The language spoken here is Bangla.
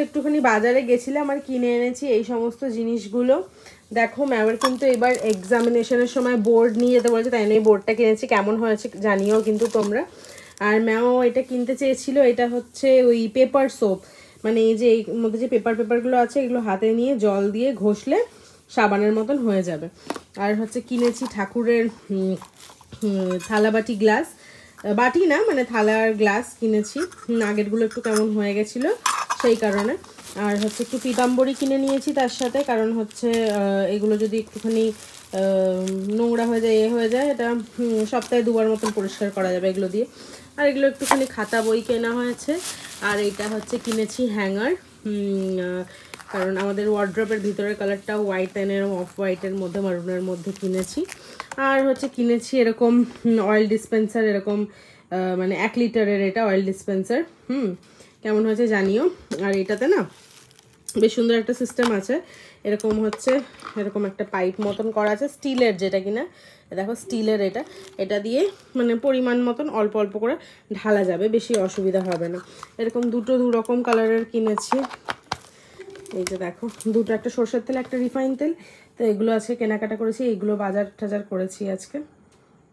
একটুখানি বাজারে গেছিলাম আর কিনে এনেছি এই সমস্ত জিনিসগুলো। দেখো ম্যামের কিন্তু এবার এক্সামিনেশনের সময় বোর্ড নিয়ে যেতে বলছে, তাই নিয়ে বোর্ডটা কিনেছি। কেমন হয়েছে জানিও কিন্তু তোমরা। আর ম্যামও এটা কিনতে চেয়েছিল, এটা হচ্ছে ওই পেপার সোপ, মানে এই যে এর মধ্যে যে পেপারগুলো আছে এগুলো হাতে নিয়ে জল দিয়ে ঘষলে সাবানের মতন হয়ে যাবে। আর হচ্ছে কিনেছি ঠাকুরের থালাবাটি গ্লাস, বাটি না মানে থালার গ্লাস কিনেছি। আগেরগুলো একটু কেমন হয়ে গেছিলো সেই কারণে। আর হচ্ছে একটু পিতাম্বরী কিনে নিয়েছি তার সাথে, কারণ হচ্ছে এগুলো যদি একটুখানি নোংরা হয়ে যায় হয়ে যায়, এটা সপ্তাহে 2বার মতন পরিষ্কার করা যাবে এগুলো দিয়ে। আর এগুলো একটুখানি খাতা বই কেনা হয়েছে। আর এটা হচ্ছে কিনেছি হ্যাঙ্গার, কারণ আমাদের ওয়ার্ড্রপের ভিতরের কালারটা হোয়াইট অ্যান্ড এরকম অফ হোয়াইটের মধ্যে মারুনের মধ্যে কিনেছি। আর হচ্ছে কিনেছি এরকম অয়েল ডিসপেন্সার, এরকম মানে 1 লিটারের এটা অয়েল ডিসপেন্সার। কেমন হয়েছে জানিও। আর এটাতে না বেশ সুন্দর একটা সিস্টেম আছে, এরকম হচ্ছে এরকম একটা পাইপ মতন করা আছে স্টিলের, যেটা কিনা দেখো স্টিলের, এটা দিয়ে মানে পরিমাণ মতন অল্প অল্প করে ঢালা যাবে, বেশি অসুবিধা হবে না। এরকম দু রকম কালারের কিনেছি। এই যে দেখো দুটো, একটা সরষের তেল একটা রিফাইন তেল। তো এগুলো আছে কেনাকাটা করেছি, এইগুলো বাজার টাজার করেছি আজকে।